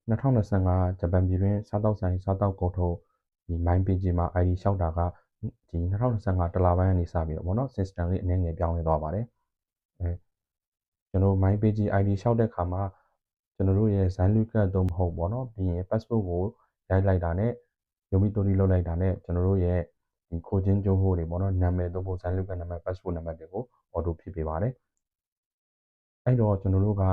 2025ဂျပန်ပြည်တွင်းစားတောက်ဆိုင်စားတောက်ကုန်ထုတ်ဒီ Mind Page မှာ ID လျှောက်တာကဒီ2025တလပိုင်းကနေစပြီးတော့ပေါ့နော် system လေးအနည်းငယ်ပြောင်းလဲသွားပါတယ်ကျွန်တော် Mind Page ID လျှောက်တဲ့အခါမှာကျွန်တော်တို့ရဲ့ Zenlucat သို့မဟုတ်ပေါ့နော်ပြီးရင် passport ကိုရိုက်လိုက်တာနဲ့ယိုမီတိုရီလုပ်လိုက်တာနဲ့ကျွန်တော်တို့ရဲ့ဒီခိုချင်းကျိုးဟိုတွေပေါ့နော်နာမည်သို့မဟုတ် Zenlucat နာမည် passport နံပါတ်တွေကို auto ဖြစ်ပေးပါတယ်အဲ့တော့ကျွန်တော်တို့က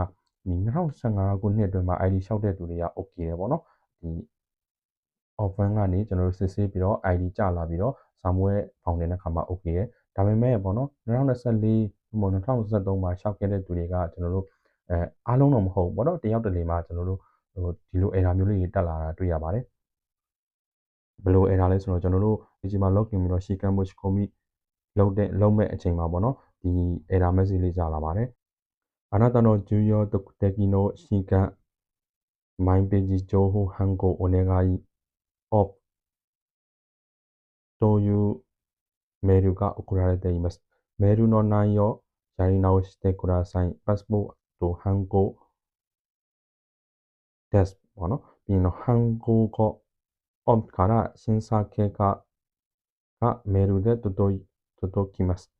ဒီ2015ခုနှစ်အတွင်းမှာ ID လျှောက်တဲ့သူတွေက okay တယ်ပေါ့နော်ဒီ offline ကနေကျွန်တော်တို့စစ်ဆေးပြီးတော့ ID ကျလာပြီးတော့စာမွေးဖောင်တင်တဲ့ခါမှာ okay ရယ်ဒါပေမဲ့ပေါ့နော်2024မှ2023မှာရှောက်ခဲ့တဲ့သူတွေကကျွန်တော်တို့အားလုံးတော့မဟုတ်ဘူးပေါ့နော်တယောက်တစ်လေမှာကျွန်တော်တို့ဒီလို error မျိုးလေးတွေတက်လာတာတွေ့ရပါတယ်ဘယ်လို error လဲဆိုတော့ကျွန်တော်တို့ဒီမှာ login ပြီးတော့ shikam mochikomi လုံးမဲ့အချိန်မှာပေါ့နော်ဒီ error message လေးကြာလာပါတယ်あなたの重要特定の瞬間マイページ情報変更お願いオフというメールが送られています。メールの内容やり直してください。パスポート変更です。ပြီးတော့変更後オフから審査結果がメールで届きます。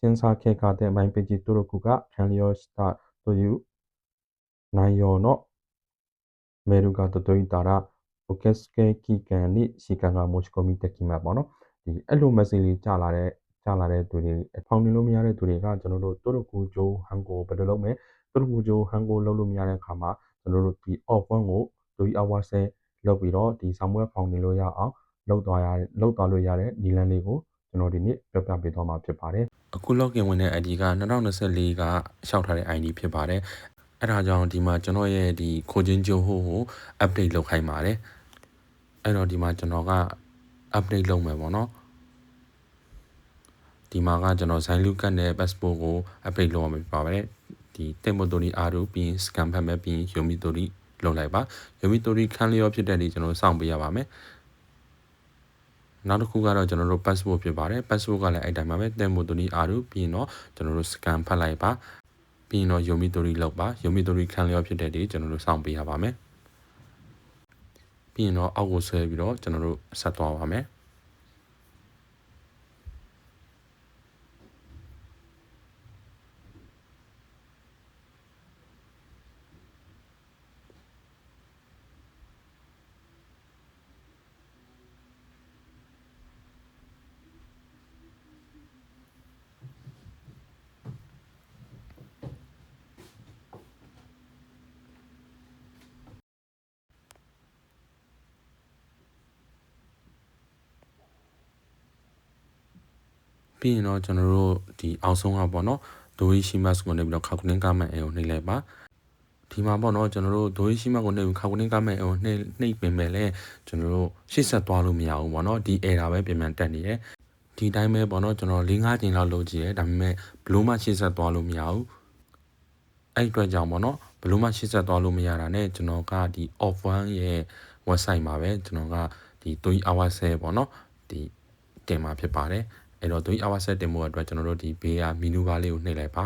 審査結果でマイページ登録が完了したという内容のメールが届いたら受付期間に時間が持ち込みできますပေါ့နော်ဒီအဲ့လို message လေးကြာလာတဲ့သူတွေဖောင်တင်လို့မရတဲ့သူတွေကကျွန်တော်တို့တိုးရကူဂျိုးဟန်ကိုဘယ်လိုလုပ်မလဲတိုးရကူဂျိုးဟန်ကိုလုပ်လို့မရတဲ့အခါမှာကျွန်တော်တို့ဒီ off one ကိုဒူအဝါဆဲလုပ်ပြီးတော့ဒီစာမွေးဖောင်တင်လို့ရအောင်လုပ်သွားလို့ရတဲ့ဒီလန်လေးကိုကျွန်တော်ဒီနေ့ပြောပြပေးသွားမှာဖြစ်ပါတယ်အခု login ဝင်တဲ့ ID က2024ကရှောက်ထားတဲ့ ID ဖြစ်ပါတယ်အဲ့ဒါကြောင့်ဒီမှာကျွန်တော်ရဲ့ဒီခိုချင်းကျိုးဟိုကို update လုပ်ခိုင်းပါတယ်အဲ့တော့ဒီမှာကျွန်တော်က update လုပ်မယ်ပေါ့နော်ဒီမှာကကျွန်တော် Zenlucat နဲ့ passport ကို update လုပ်ရမှာပါပဲဒီတက်မိုတိုရီအားတို့ပြီး scan ဖတ်မယ်ပြီးယိုမီတိုရီလုပ်လိုက်ပါယိုမီတိုရီခန်းလျောဖြစ်တဲ့ဒီကျွန်တော်စောင့်ပေးရပါမယ်နောက်တစ်ခုကတော့ကျွန်တော်တို့ passport ဖြစ်ပါတယ် passport ကလည်းအဲ့တိုင်းပါပဲတက်မိုတိုရီအားတို့ပြီးတော့ကျွန်တော်တို့ scan ဖတ်လိုက်ပါပြီးတော့ယိုမီတိုရီလောက်ပါယိုမီတိုရီခန်းလျောဖြစ်တဲ့ဒီကျွန်တော်တို့စောင့်ပေးရပါမယ်ပြီးတော့အောက်ကိုဆွဲပြီးတော့ကျွန်တော်တို့ဆက်သွားပါမယ်ပြီးရင်တော့ကျွန်တော်တို့ဒီအောက်ဆုံးကပေါ့နော်ဒိုရီရှိမတ်ကိုနေပြီးတော့ခါကူနင်းကမန်အေကိုနှိပ်လိုက်ပါဒီမှာပေါ့နော်ကျွန်တော်တို့ဒိုရီရှိမတ်ကိုနှိပ်ပြီးခါကူနင်းကမန်အေကိုနှိပ်ပင်မဲ့လဲကျွန်တော်တို့ရှေ့ဆက်သွားလို့မရဘူးပေါ့နော်ဒီ error ပဲပြန်တက်နေတယ်ဒီတိုင်းပဲပေါ့နော်ကျွန်တော်၄-၅ချိန်လောက်လုပ်ကြည့်ရဲဒါပေမဲ့ဘလို့မှရှေ့ဆက်သွားလို့မရဘူးအဲ့အတွက်ကြောင့်ပေါ့နော်ဘလို့မှရှေ့ဆက်သွားလို့မရတာ ਨੇ ကျွန်တော်ကဒီ off one ရဲ့ website မှာပဲကျွန်တော်ကဒီ3 hours ပေါ့နော်ဒီတင်မှာဖြစ်ပါတယ်အဲ့တော့3 hours တင်ဖို့အတွက်ကျွန်တော်တို့ဒီဘေးက menu bar လေးကိုနှိပ်လိုက်ပါ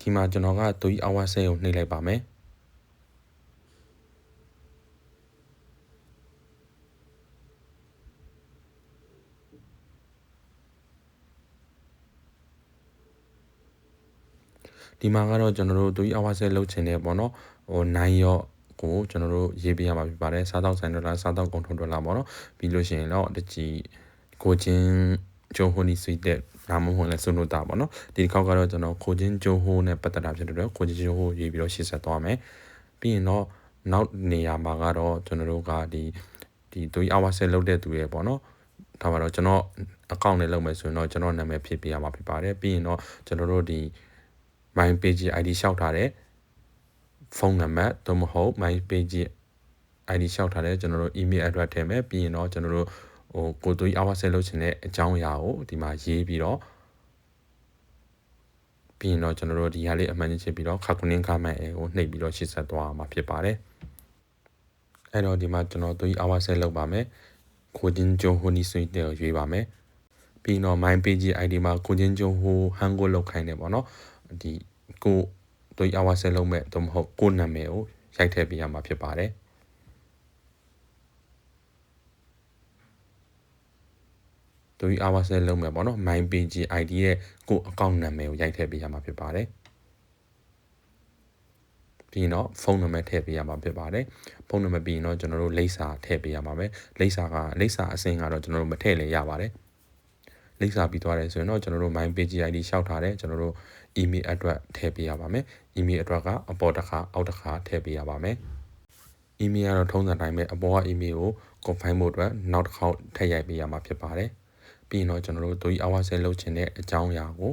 ဒီမှာကျွန်တော်က3 hours ကိုနှိပ်လိုက်ပါမယ်ဒီမှာကတော့ကျွန်တော်တို့3 hours လောက်ချင်တယ်ပေါ့နော်ဟို9ရော့ကိုကျွန်တော်တို့ရေးပေးရမှာဖြစ်ပါတယ်စားတောက်ဆိုင်ဒေါ်လာစားတောက်ကုန်ထုံဒေါ်လာပေါ့နော်ပြီးလို့ရှိရင်တော့တချီကိုချင်းဂျိုဟိုနီဆွေတဲ့နာမဟုတ်လဲစွနိုတာပေါ့နော်ဒီတစ်ခေါက်ကတော့ကျွန်တော်ကိုချင်းဂျိုဟိုနဲ့ပတ်သက်တာဖြစ်တဲ့တော့ကိုချင်းဂျိုဟိုရေးပြီးတော့ရှင်းဆက်သွားမယ်ပြီးရင်တော့နောက်နေရာမှာကတော့ကျွန်တော်တို့ကဒီ3 hours လောက်တဲ့သူရဲ့ပေါ့နော်ဒါပါတော့ကျွန်တော် account နဲ့လုပ်မယ်ဆိုရင်တော့ကျွန်တော်နာမည်ဖြည့်ပေးရမှာဖြစ်ပါတယ်ပြီးရင်တော့ကျွန်တော်တို့ဒီ my page ID လျှောက်ထားတဲ့ဖုန်းနံပါတ်သို့မဟုတ် my page ID လျှောက်ထားတဲ့ကျွန်တော်တို့ email address ထည့်မယ်ပြီးရင်တော့ကျွန်တော်တို့ဟိုကို3 hours လုပ်ချင်တဲ့အကြောင်းအရာကိုဒီမှာရေးပြီးတော့ပြီးရင်တော့ကျွန်တော်တို့ဒီဟာလေးအမှန်ချင်းပြီးတော့ခါကူနင်းခါမှန်ကိုနှိပ်ပြီးတော့ရှင်းဆက်သွားမှာဖြစ်ပါတယ်အဲ့တော့ဒီမှာကျွန်တော်3 hours လုပ်ပါမယ်ကိုချင်းဂျုံဟိုနီဆွေးတဲ့ရွေးပါမယ်ပြီးတော့ my page ID မှာကိုချင်းဂျုံဟိုဟန်ကိုလောက်ခိုင်းတယ်ပေါ့နော်ဒီ သွေးအဝါဆဲလုံးမဲ့သို့မဟုတ်ကိုနာမည်ကိုရိုက်ထည့်ပေးရမှာဖြစ်ပါတယ်သွေးအဝါဆဲလုံးမဲ့ပေါ့နော် MyPG ID ရဲ့ကိုအကောင့်နာမည်ကိုရိုက်ထည့်ပေးရမှာဖြစ်ပါတယ်ပြီးတော့ဖုန်းနံပါတ်ထည့်ပေးရမှာဖြစ်ပါတယ်ဖုန်းနံပါတ်ပြီးရင်တော့ကျွန်တော်တို့လိပ်စာထည့်ပေးရမှာပဲလိပ်စာအစင်းကတော့ကျွန်တော်တို့မထည့်လည်းရပါတယ်လိပ်စာပြီးသွားတယ်ဆိုရင်တော့ကျွန်တော်တို့ MyPG ID ရှောက်ထားတယ်ကျွန်တော်တို့ email အတွက်ထည့်ပေးရပါမယ် email အတွက်ကအပေါ်တစ်ခါအောက်တစ်ခါထည့်ပေးရပါမယ် email ကတော့ထုံးစံတိုင်းပဲအပေါ်က email ကို confirm ဖို့အတွက်နောက်တစ်ခေါက်ထည့်ရိုက်ပေးရမှာဖြစ်ပါတယ်ပြီးရင်တော့ကျွန်တော်တို့သွေးအဝါဆဲလုပ်ချင်တဲ့အကြောင်းအရာကို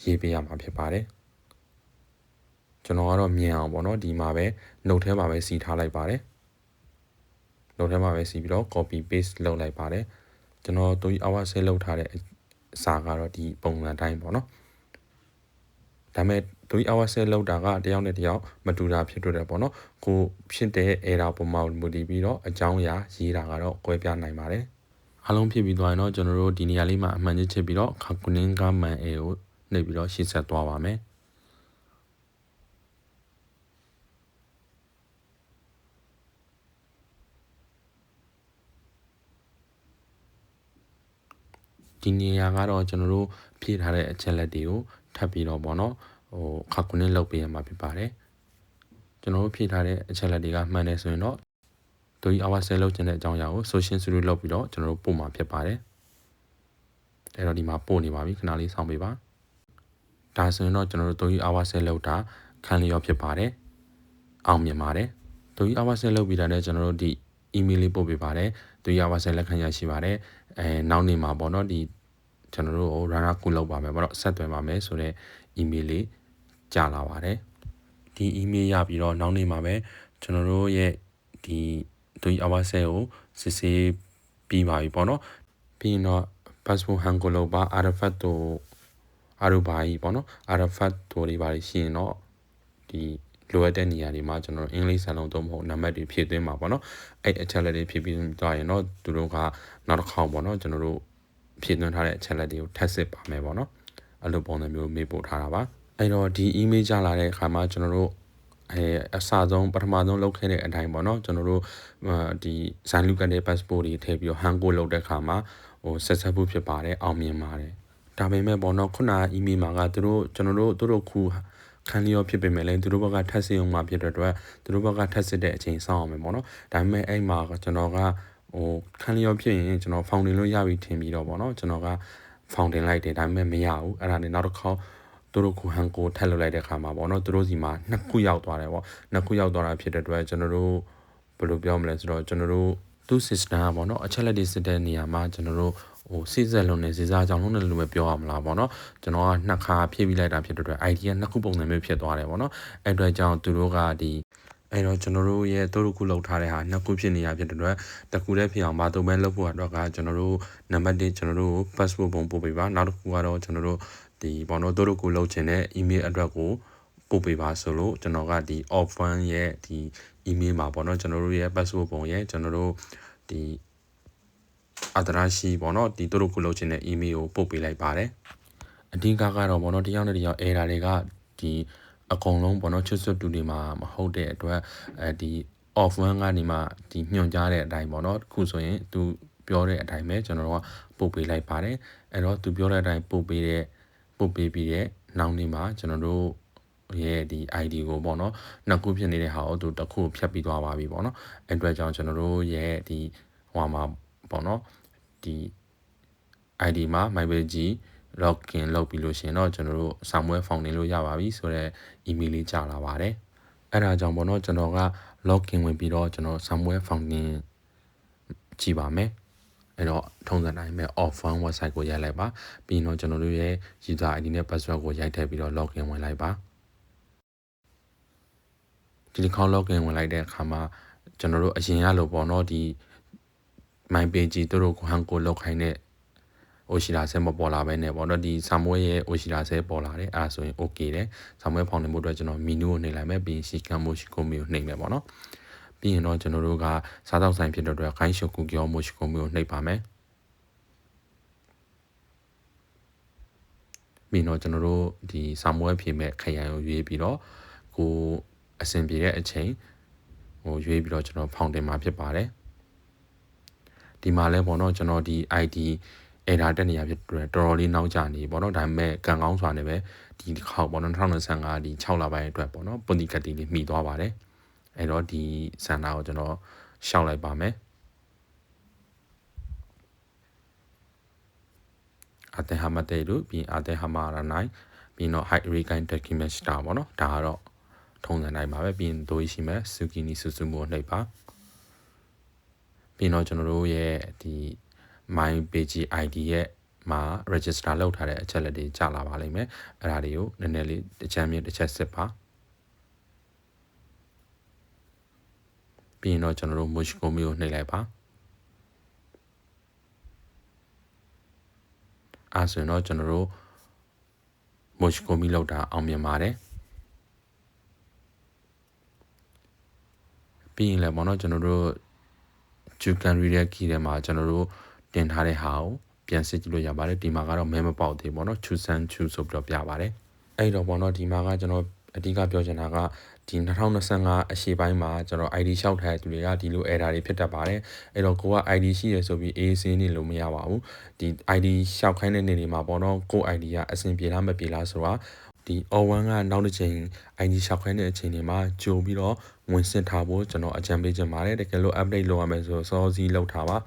ရေးပေးရမှာဖြစ်ပါတယ်ကျွန်တော်ကတော့မြင်အောင်ပေါ့နော်ဒီမှာပဲ note ထဲမှာပဲစီထားလိုက်ပါတယ် note ထဲမှာပဲစီပြီးတော့ copy paste လုပ်လိုက်ပါတယ်ကျွန်တော်သွေးအဝါဆဲလုပ်ထားတဲ့စာကတော့ဒီပုံစံတိုင်းပေါ့နော်ဒါပေမဲ့သွေးအဝါဆဲလောက်တာကတယောက်နဲ့တယောက်မတူတာဖြစ်တွေ့တယ်ပေါ့နော်ကိုဖြစ်တဲ့ error ပုံမှာမူတည်ပြီးတော့အကြောင်းအရာရေးတာကတော့ကွဲပြားနိုင်ပါတယ်အားလုံးဖြစ်ပြီးသွားရင်တော့ကျွန်တော်တို့ဒီနေရာလေးမှာအမှန်ချင်းချစ်ပြီးတော့ခါကုနင်းကမှန် A ကိုနှိပ်ပြီးတော့ရှင်းဆက်သွားပါမယ်ဒီနေရာကတော့ကျွန်တော်တို့ဖြည့်ထားတဲ့အချက်လက်တွေကိုထပ်ပြီးတော့ပေါ့နော်ခါကုနင်းလုပ်ပေးရမှာဖြစ်ပါတယ်ကျွန်တော်တို့ဖြည့်ထားတဲ့အချက်လက်တွေကမှန်တယ်ဆိုရင်တော့သွေးအဝါဆဲလုပ်ချင်တဲ့အကြောင်းအရာကို social studio လုပ်ပြီးတော့ကျွန်တော်တို့ပို့မှာဖြစ်ပါတယ်အဲ့တော့ဒီမှာပို့နေပါပြီခဏလေးစောင့်ပေးပါဒါဆိုရင်တော့ကျွန်တော်တို့သွေးအဝါဆဲလုပ်တာခံလျော်ဖြစ်ပါတယ်အောင်မြင်ပါတယ်သွေးအဝါဆဲလုပ်ပြီးတာနဲ့ကျွန်တော်တို့ဒီ email လေးပို့ပေးပါတယ်သွေးအဝါဆဲလက်ခံရရှိပါတယ်နောက်နေ့မှာပေါ့နော်ဒီကျွန်တော်တို့ကို runner ကူလုပ်ပါမယ်ပေါ့နော်ဆက်သွယ်ပါမယ်ဆိုတော့ email လေးကြာလာပါတယ်ဒီ email ရပြီးတော့နောက်နေ့မှာပဲကျွန်တော်တို့ရဲ့ဒီသွေးအဝါဆဲကိုစစ်ဆေးပြီးပါပြီပေါ့နော်ပြီးရင်တော့ passport ဟန်ကိုလုပ်ပါ artifact တို့အားတို့ပါကြီးပေါ့နော် artifact တို့တွေပါရှိရင်တော့ဒီလိုအပ်တဲ့နေရာတွေမှာကျွန်တော်အင်္ဂလိပ်စာလုံးသုံးဖို့နံပါတ်တွေဖြည့်သွင်းမှာပေါ့နော်အဲ့အချက်လက်တွေဖြည့်ပြီးသွားရင်တော့သူတို့ကနောက်တစ်ခေါက်ပေါ့နော်ကျွန်တော်တို့ဖြည့်သွင်းထားတဲ့အချက်လက်တွေကိုထပ်စစ်ပါမယ်ပေါ့နော်အဲ့လိုပုံစံမျိုးမေးပို့ထားတာပါအဲ့တော့ဒီ email ကြလာတဲ့အခါမှာကျွန်တော်တို့အစဆုံးပထမဆုံးလုပ်ခဲ့တဲ့အတိုင်းပေါ့နော်ကျွန်တော်တို့ဒီဇိုင်းလူကန်တဲ့ passport တွေထည့်ပြီးတော့ hand code လုပ်တဲ့အခါမှာsuccessful ဖြစ်ပါတယ်အောင်မြင်ပါတယ်ဒါပေမဲ့ပေါ့နော်ခုန email မှာကကျွန်တော်တို့ခုခံလျော်ဖြစ်ပေမဲ့လည်းသူတို့ဘက်ကထပ်စစ်အောင်မှာဖြစ်တဲ့အတွက်သူတို့ဘက်ကထပ်စစ်တဲ့အချိန်စောင့်အောင်မယ်ပေါ့နော်ဒါပေမဲ့အဲ့မှာကျွန်တော်ကခံလျော်ဖြစ်ရင်ကျွန်တော် founding လို့ရပြီထင်ပြီးတော့ပေါ့နော်ကျွန်တော်က founding လိုက်တယ်ဒါပေမဲ့မရဘူးအဲ့ဒါနဲ့နောက်တစ်ခေါက်သူတို့ခုဟန်ကိုထက်လုပ်လိုက်တဲ့အခါမှာပေါ့နော်သူတို့စီမှာနှစ်ခုရောက်သွားတယ်ပေါ့နှစ်ခုရောက်သွားတာဖြစ်တဲ့အတွက်ကျွန်တော်တို့ဘယ်လိုပြောမလဲဆိုတော့ကျွန်တော်တို့သူ system ကပေါ့နော်အချက်လက်တွေစစ်တဲ့နေရာမှာကျွန်တော်တို့စိစက်လုံးနဲ့စိစားကြောင်လုံးနဲ့လို့ပဲပြောရမလားပေါ့နော်ကျွန်တော်ကနှစ်ခါဖြည့်ပြီးလိုက်တာဖြစ်တဲ့အတွက် idea နှစ်ခုပုံစံမျိုးဖြစ်သွားတယ်ပေါ့နော်အဲ့အတွက်ကြောင့်သူတို့ကအဲ့တော့ကျွန်တော်တို့ရဲ့တို့ခုလောက်ထားတဲ့ဟာနှစ်ခုဖြစ်နေရဖြစ်တဲ့အတွက်တစ်ခုတည်းဖြစ်အောင်ဘာတော့ပဲလုပ်ဖို့အတွက်ကကျွန်တော်တို့နံပါတ်1ကျွန်တော်တို့ passport ပုံပို့ပေးပါနောက်တစ်ခုကတော့ကျွန်တော်တို့ဒီပေါ့နော်တို့ခုလုပ်ချင်တဲ့ email အတွက်ကိုပို့ပေးပါဆိုလို့ကျွန်တော်ကဒီ off1 ရဲ့ဒီ email မှာပေါ့နော်ကျွန်တော်တို့ရဲ့ passport ပုံရဲ့ကျွန်တော်တို့ဒီအဒရာရှိပေါ့နော်ဒီတို့ခုလုပ်ချင်တဲ့ email ကိုပို့ပေးလိုက်ပါတယ်အဓိကကတော့ပေါ့နော်တယောက်နဲ့တယောက် error တွေကဒီအကုန်လုံးပေါ့နော်ချွတ်ချွတ်တူတွေမှာမဟုတ်တဲ့အတွက်ဒီ off1 ကနေမှဒီညွှန်ကြားတဲ့အတိုင်းပေါ့နော်ခုဆိုရင်သူပြောတဲ့အတိုင်းပဲကျွန်တော်တို့ကပို့ပေးလိုက်ပါတယ်အဲ့တော့သူပြောတဲ့အတိုင်းပို့ပေးပြီးတဲ့နောက်နေ့မှာကျွန်တော်တို့ရဲ့ဒီ ID ကိုပေါ့နော်နှစ်ခုဖြစ်နေတဲ့ဟာကိုသူတစ်ခုဖြတ်ပြီးသွားပါပြီပေါ့နော်အဲ့အတွက်ကြောင့်ကျွန်တော်တို့ရဲ့ဒီဟိုမှာပေါ့နော်ဒီ ID မှာ MyPG login လုပ်ပြီးလို့ရှင်တော့ကျွန်တော်တို့စာမွေး founding လို့ရပါပြီဆိုတော့ email လေးကြာလာပါတယ်အဲ့ဒါကြောင့်ပေါ့နော်ကျွန်တော်က login ဝင်ပြီးတော့ကျွန်တော်စာမွေး founding ကြည့်ပါမယ်အဲ့တော့ထုံးစံတိုင်းပဲ off1 website ကိုရိုက်လိုက်ပါပြီးရင်တော့ကျွန်တော်တို့ရဲ့ user ID နဲ့ password ကိုရိုက်ထည့်ပြီးတော့ login ဝင်လိုက်ပါဒီတစ်ခေါက် login ဝင်လိုက်တဲ့အခါမှာကျွန်တော်တို့အရင်ရလို့ပေါ့နော်ဒီ MyPG တို့ကိုဟန်ကိုလောက်ခိုင်းတဲ့အိုရှိလာဆဲမပေါ်လာပဲနဲ့ပေါ့နော်ဒီဆာမွေးရဲ့အိုရှိလာဆဲပေါ်လာတယ်အဲ့ဒါဆိုရင် okay တယ်ဆာမွေးဖောင်နေမှုအတွက်ကျွန်တော် menu ကိုနှိပ်လိုက်မယ်ပြီးရင် Shikan Moshikomi ကိုနှိပ်မယ်ပေါ့နော်ပြီးရင်တော့ကျွန်တော်တို့ကစားတောက်ဆိုင်ဖြစ်တဲ့အတွက် Gain Shokugi Moshikomi ကိုနှိပ်ပါမယ် ပြီးတော့ကျွန်တော်တို့ဒီစာမွေးဖြေမဲ့ခရိုင်ကိုရွေးပြီးတော့ကိုအဆင်ပြေတဲ့အချိန်ရွေးပြီးတော့ကျွန်တော်ဖောင်တင်မှာဖြစ်ပါတယ်ဒီမှာလဲပေါ့နော်ကျွန်တော်ဒီ ID error တက်နေရဖြစ်တော်တော်လေးနောက်ကျနေပေါ့နော်ဒါပေမဲ့ကံကောင်းစွာနဲ့ပဲဒီခေါက်ပေါ့နော်2025ဒီ6လပိုင်းအတွက်ပေါ့နော်ပွန်တီကတ်တီလေးမှီသွားပါတယ်အဲ့တော့ဒီစန္ဒာကိုကျွန်တော်ရှောက်လိုက်ပါမယ်အတေဟာမတေတို့ပြီးအတေဟာမာရနိုင်ပြီးတော့ high recurrent document star ပေါ့နော်ဒါကတော့ထုံးစံတိုင်းပါပဲပြီးရင်တို့ရှိမယ် Sukini Susumu နှိပ်ပါပြီးတော့ကျွန်တော်တို့ရဲ့ဒီ my page ID ရဲ့မှာ register လုပ်ထားတဲ့အချက်လက်တွေကြာလာပါလိမ့်မယ်အဲ့ဒါတွေကိုနည်းနည်းလေးတစ်ချက်မြင့်တစ်ချက်စစ်ပါပြီးရင်တော့ကျွန်တော်တို့ Moshiko မျိုးနှိပ်လိုက်ပါအဲ့ဆိုရင်တော့ကျွန်တော်တို့ Moshiko မျိုးလောက်တာအောင်မြင်ပါတယ်ပြီးရင်လည်းပေါ့နော်ကျွန်တော်တို့ you can read တဲ့ key ထဲမှာကျွန်တော်တို့တင်ထားတဲ့ဟာကိုပြန်စစ်ကြည့်လို့ရပါတယ်ဒီမှာကတော့မဲမပေါက်သေးပေါ့နော် choose and choose ဆိုပြီးတော့ပြပါတယ်အဲ့တော့ပေါ့နော်ဒီမှာကကျွန်တော်အဓိကပြောချင်တာကဒီ2025အရှေ့ပိုင်းမှာကျွန်တော် ID လျှောက်ထားတဲ့သူတွေကဒီလို error တွေဖြစ်တတ်ပါတယ်အဲ့တော့ကိုက ID ရှိရဆိုပြီး AC နေလို့မရပါဘူးဒီ ID လျှောက်ခိုင်းတဲ့နေတွေမှာပေါ့နော်ကို ID ကအဆင်ပြေလားမပြေလားဆိုတာဒီ O1 ကနောက်တစ်ချိန် ID လျှောက်ခိုင်းတဲ့အချိန်တွေမှာကြိုပြီးတော့ဝင်စစ်ထားဖို့ကျွန်တော်အကြံပေးချင်ပါတယ်တကယ်လို့ update လုပ်ရမယ်ဆိုစောစီးလုပ်ထားပါ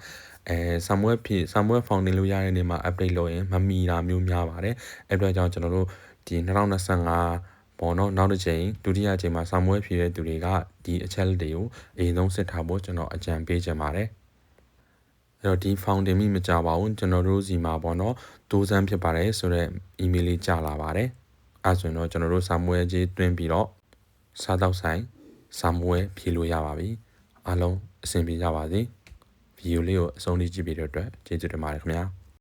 Samuel Founding လို့ရတဲ့နေမှာ update လုပ်ရင်မမီတာမျိုးများပါတယ်အဲ့အတွက်ကြောင့်ကျွန်တော်တို့ဒီ2025ပေါ့နော်နောက်တစ်ချိန်ဒုတိယချိန်မှာ Samuel ဖြည့်တဲ့သူတွေကဒီအချက်လက်တွေကိုအရင်ဆုံးစစ်ထားဖို့ကျွန်တော်အကြံပေးချင်ပါတယ်အဲ့တော့ဒီ founding မိမကြပါဘူးကျွန်တော်တို့စီမှာပေါ့နော်တိုးစမ်းဖြစ်ပါတယ်ဆိုတော့ email လေးကြာလာပါတယ်အဲ့ဆိုရင်တော့ကျွန်တော်တို့ Samuel ကြီးတွင်းပြီးတော့စားတော့ဆိုင် Samuel ဖြည့်လို့ရပါပြီအားလုံးအဆင်ပြေကြပါစေဗီဒီယိုလေးကိုအဆုံးထိကြည့်ပေးတဲ့အတွက်ကျေးဇူးတင်ပါတယ်ခင်ဗျာ